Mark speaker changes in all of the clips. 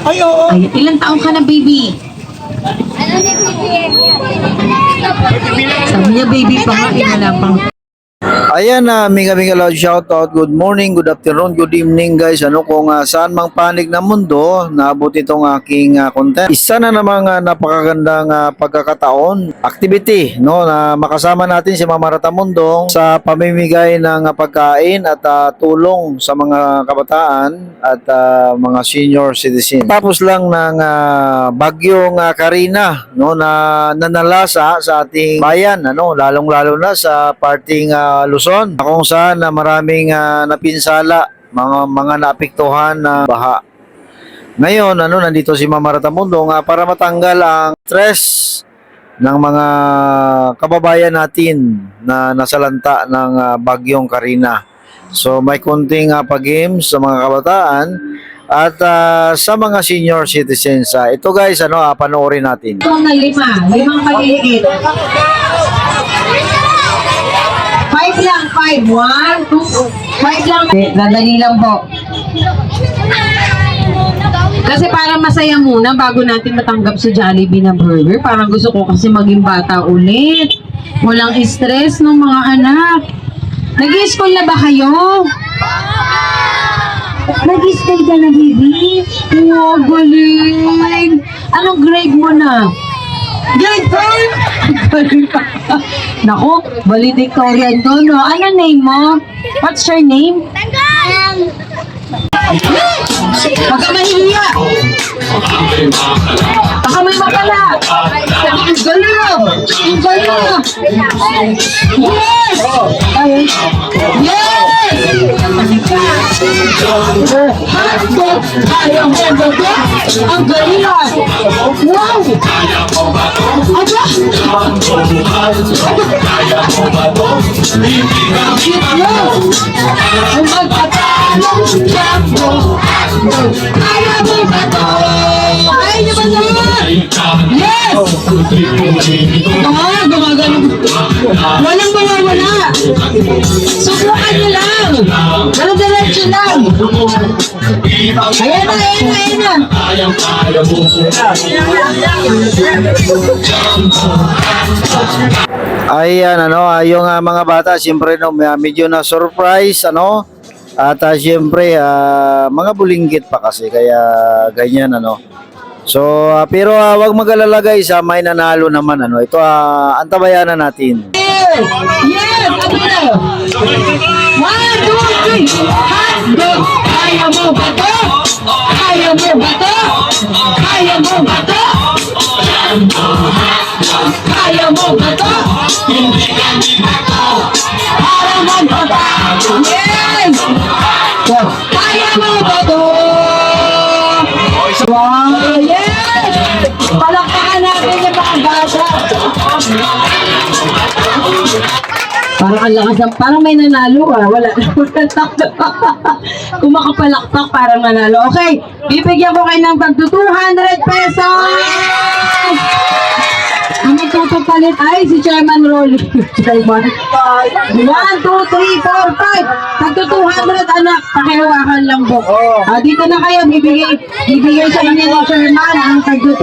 Speaker 1: Ay, oo.
Speaker 2: Ay, ilang taong ka na, baby? Sabi niya, baby pa nga, wala pang.
Speaker 3: Ayan na, mega loud shoutout. Good morning, good afternoon, good evening guys. Ano kung saan mang panig ng mundo, naabot itong aking content. Isa na namang napakagandang pagkakataon, activity, no, na makasama natin si Mama Ratamundong sa pamimigay ng pagkain at tulong sa mga kabataan at mga senior citizen. Tapos lang ng bagyong Karina, no, na nanalasa sa ating bayan, ano, lalong-lalo na sa parting Luzon, kung saan maraming napinsala, mga naapektuhan na baha. Ngayon, nandito si Mama Ratamundong para matanggal ang stress ng mga kababayan natin na nasalanta ng bagyong Karina. So may konting pag-games sa mga kabataan at sa mga senior citizens. Ito guys, panoorin natin.
Speaker 2: Ito na limang paliit. 5 lang, 5. 1, 2, 5 lang. Dadali lang po. Kasi parang masaya muna bago natin matanggap sa Jollibee na burger. Parang gusto ko kasi maging bata ulit. Walang stress ng mga anak. Nag-i-school na ba kayo? Nag-i-school ka na, baby? Wow, galing. Anong grade mo na? Grade 5? Naku, valedictorian to, no? Ano name mo? What's your name? Huwag ka mahihiya! Baka may mapala! Ang galing mo! Ang galing mo! Yes! Yes! Hotdog! Ayaw mo ba? Ang galing mo! Wow! Aba! Ang magpatalong jumbo! Kaya mo ba to? Kaya niyo ba to? Yes! Gumagano. Walang mawawala. Subukan niyo lang. Diretso lang. Ayan na.
Speaker 3: Ayan, yung mga bata, siyempre, medyo na surprise, at siyempre, mga bulinggit pa kasi, kaya ganyan, So, pero wag mag-alala guys, may nanalo naman, Ito, antabayanan natin.
Speaker 2: Yes! Ano na? 1, 2, 3. Hotdog! Kaya mo ba to? Kaya mo ba to? Kaya mo ba to? Kaya mo ba to? Para magpapalo. Yes! Kaya mo ba to? Wow! Yes! Palakpakan natin yung mga bata. Parang ang lakas ng, parang may nanalo wala kung makapalakpak parang nanalo. Okay, bibigyan ko kayo ng tag 200 pesos. Ang magtutupalit ay si Chairman Rolly. Chairman 1, 2, 3, 4, 5 tag 200 anak, pakihawakan lang po. Dito na kayo, bibigay sa inyo ni Chairman ang tag 200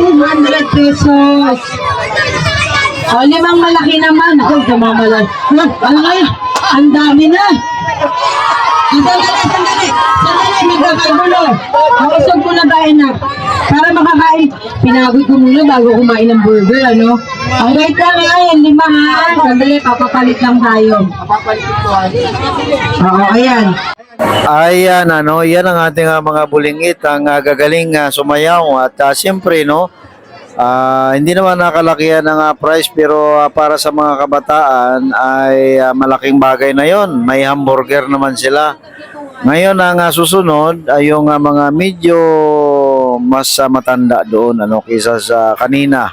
Speaker 2: pesos. Limang malaki naman. Ay, mamalan. Ano ngayon? Ang dami na. Sandali. Magkakagulo. Mausog ko na dahil na. Para makakain. Pinagod ko muna bago kumain ng burger, Wait lang yan, 5 ha. Sandali, papapalit lang tayo. Oo, ayan.
Speaker 3: Ayan, yan ang ating mga bulingit, ang gagaling sumayaw. At siyempre, hindi naman nakalakihan ng price, pero para sa mga kabataan ay malaking bagay na yon. May hamburger naman sila. Ngayon ang susunod ay yung mga medyo mas matanda doon kaysa sa kanina.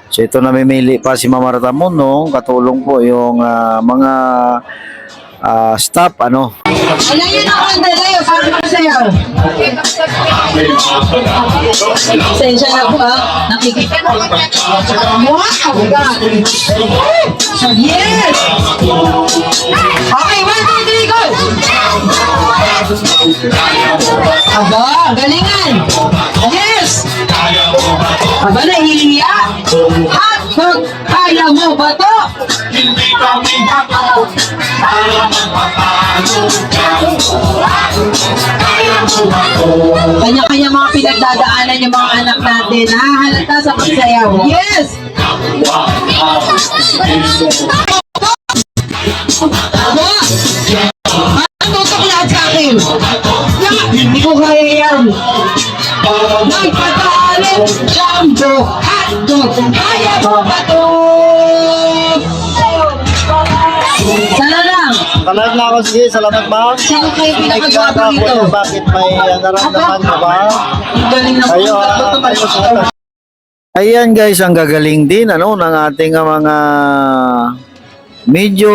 Speaker 3: So ito namimili pa si Mama Ratamundong, katulong po yung mga staff,
Speaker 2: Wala yun ako ang dalayo, sabi ko sa'yo. Sensya na po nakikita. Wow! Yes! Okay, 1, 2, 3, go! Aba, galingan! Yes! Yes! Aba, nahihiya? Hotdog, kaya mo ba to?
Speaker 1: Hindi kami bato para magpapalo kaya mo bato.
Speaker 2: Kanya-kanya mga pinagdadaanan yung mga anak natin. Halata sa pagsayaw. Yes! Aba! Ano tutok lahat sa akin? Hindi ko kaya yan. Nagpataalit, jumbo, hotdog, kaya mo ba to? Sana lang.
Speaker 3: Salamat na ako, sige. Salamat, ma'am.
Speaker 2: Sino kayo pinakagwapo dito?
Speaker 3: Bakit may naramdaman ka ba?
Speaker 2: Ang galing na po.
Speaker 3: Ayan guys, ang gagaling din ng ating mga medyo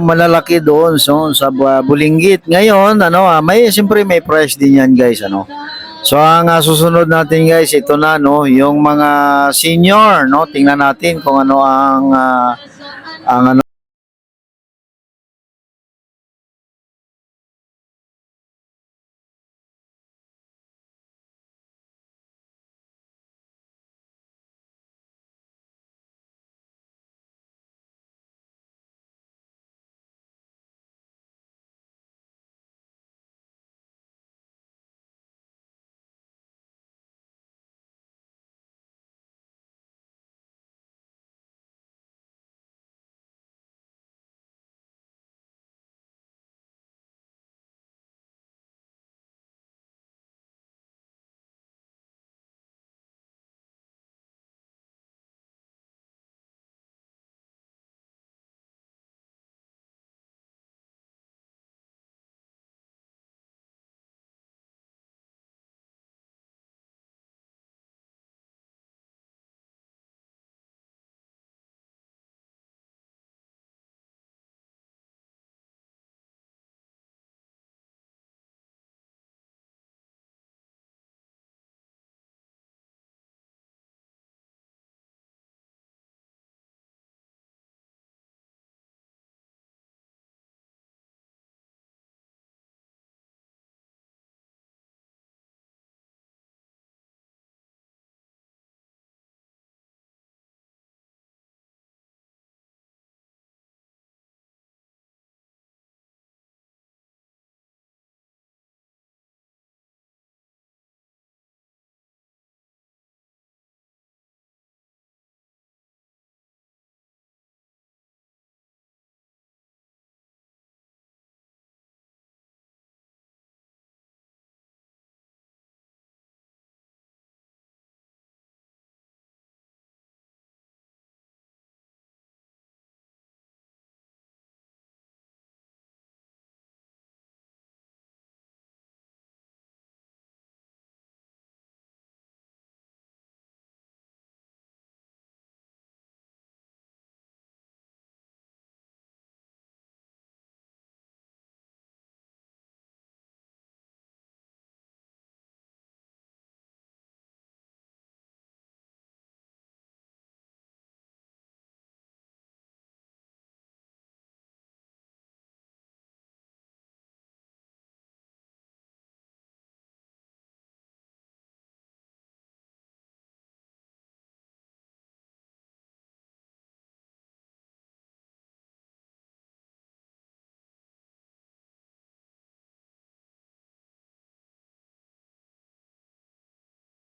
Speaker 3: malalaki doon sa Bulinggit. Ngayon, may siyempre may price din yan guys, So ang susunod natin guys, ito na yung mga senior, Tingnan natin kung ano ang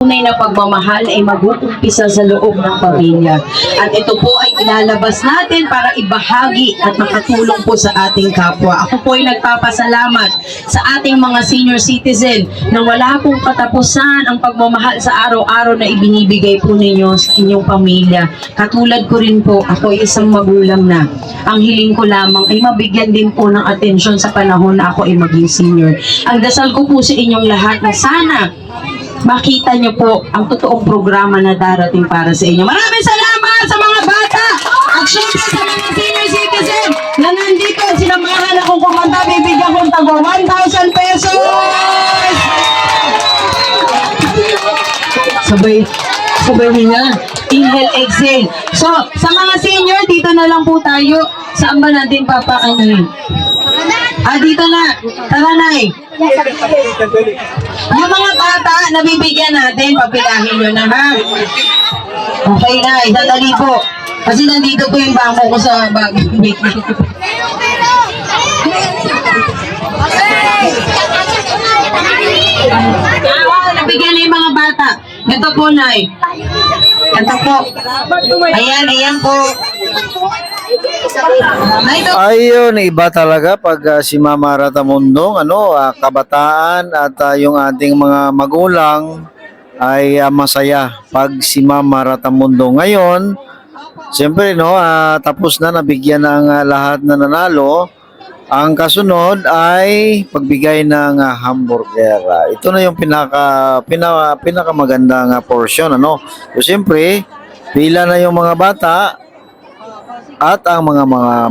Speaker 2: Tunay na pagmamahal ay mag-uumpisa sa loob ng pamilya. At ito po ay ilalabas natin para ibahagi at makatulong po sa ating kapwa. Ako po ay nagpapasalamat sa ating mga senior citizen na wala pong katapusan ang pagmamahal sa araw-araw na ibinibigay po ninyo sa inyong pamilya. Katulad ko rin po, ako ay isang magulang na. Ang hiling ko lamang ay mabigyan din po ng atensyon sa panahon na ako ay maging senior. Ang dasal ko po sa inyong lahat na sana makita niyo po ang totoong programa na darating para sa inyo. Maraming salamat sa mga bata at syempre sa mga senior citizen na nandito. Sinamahan akong kumanta, bibigyan kong tagwa 1,000 pesos! Sabay niya. Inhale, exhale. So, sa mga senior, dito na lang po tayo. Saan ba natin papakainin? Dito na. Tara, Nay. Yung mga bata, nabibigyan natin, papilahin nyo na, ha? Okay, Nay. Dadali po. Kasi nandito po yung bangko ko sa bag. Nabigyan na yung mga bata. Ito po, Nay. Ito po. Ayan, ayan po. Nay, ito.
Speaker 3: Ayun, iba talaga pag si Mama Ratamundong, kabataan at yung ating mga magulang ay masaya pag si Mama Ratamundong. Ngayon, siyempre, tapos na, nabigyan ng lahat na nanalo. Ang kasunod ay pagbigay ng hamburger. Ito na yung pinakamagandang portion, So, siyempre, pila na yung mga bata at ang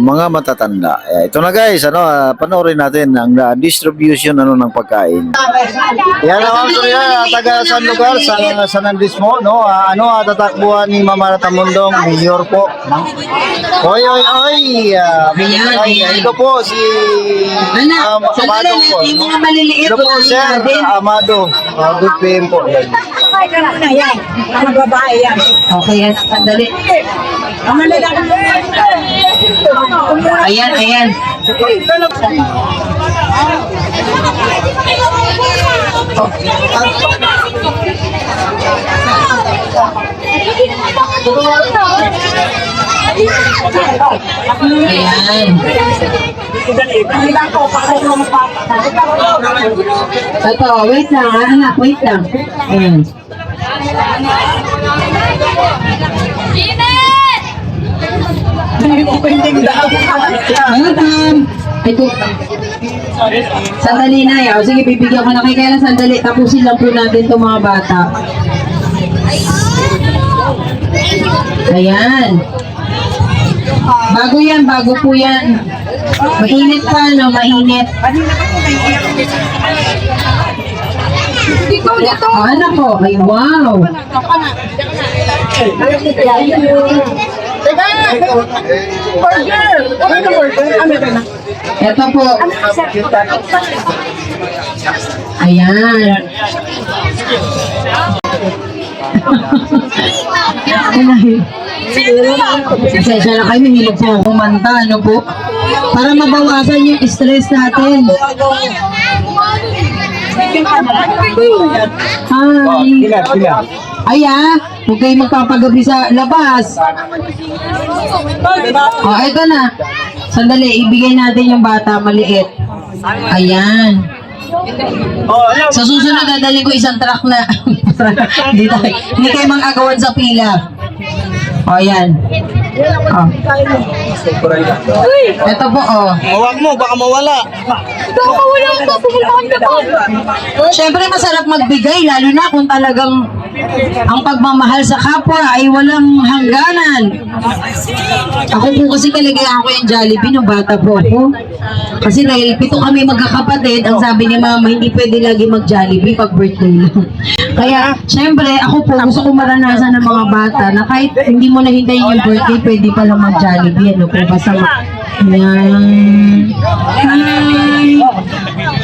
Speaker 3: mga matatanda. Ito na guys, panoorin natin ang distribution ng pagkain. Yan naman so taga San lugar, San Andres mo, tatakbuhan ni Mama Ratamundong, Mayor po. Oy. Ito po si Amado po.
Speaker 2: Yung mga maliliit.
Speaker 3: Ito po Sir Amado. Good PM po.
Speaker 2: Okay, yan. Sandali. Ayan. Ayan. Ito, wait lang, anak, wait lang. Ayan. Ito. Sandali na yaw. Sige, bibigyan ko na kayo. Kaya lang sandali. Tapusin lang po natin itong mga bata. Ayan. Bago po yan. Mainit pa, mainit. Anak ko. Ay, wow. Ito po. Ayan. Pasensya na kayo, hilig po kumanta, po? Para mabawasan yung stress natin. Hi. Huwag kayo magpapagabi sa labas. Ito na. Sandali, ibigay natin yung bata maliit. Ayan. Sa susunod, dadalhin ko isang truck na. Hindi kayo mag-agawan sa pila. Ayan. Ito po,
Speaker 3: Huwag mo, baka mawala.
Speaker 2: Siyempre, masarap magbigay, lalo na kung talagang ang pagmamahal sa kapwa ay walang hangganan. Ako po kasi kaligayahan ko yung Jollibee nung bata po ako. Kasi dahil 7 kami magkakapatid, ang sabi ni Mama, hindi pwede lagi mag-Jollibee pag birthday lang. Kaya, siyempre, ako po gusto ko maranasan ng mga bata na kahit hindi mo nahintayin yung birthday, pwede palang mag-Jollibee. Ano po, basta Ayan.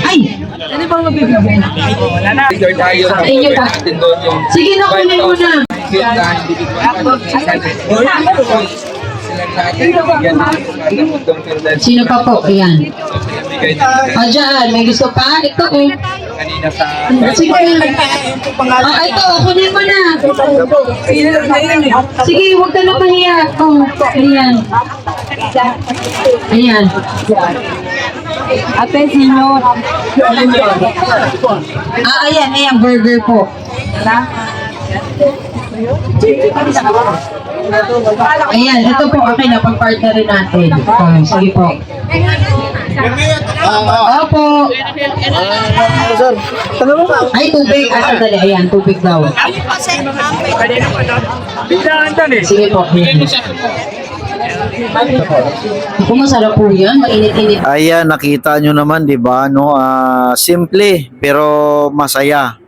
Speaker 2: Ay! Ano bang mabibigyan? Sa inyo ba? Sige na, kunin mo na. Sino pa po? Ayan. Dyan. May gusto pa? Ito eh. Sige. Ito. Kunin mo na. Sige, huwag ka na pahiya. Ayan. Ayan. Ate, sino? Ayan. Burger po. Ayan, ito po, okay na, pag-partnerin natin. Sige po. Opo. Ay, tubig. Sandali, ayan, tubig daw. Sige po. Ako, masarap po yan, mainit-init.
Speaker 3: Ayan, nakita nyo naman, di ba? Simple, pero masaya.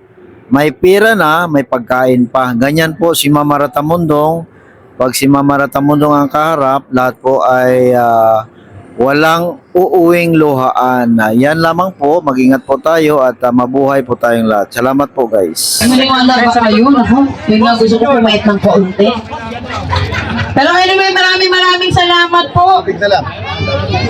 Speaker 3: May pira na, may pagkain pa. Ganyan po si Mama Ratamundong. Pag si Mama Ratamundong ang kaharap, lahat po ay walang uuwing luhaan. Yan lamang po, mag-ingat po tayo at mabuhay po tayong lahat. Salamat po guys.
Speaker 2: Maniwala ba kayo? Ako, yun nga gusto ko pumait ng kaunti. Pero anyway, maraming salamat po.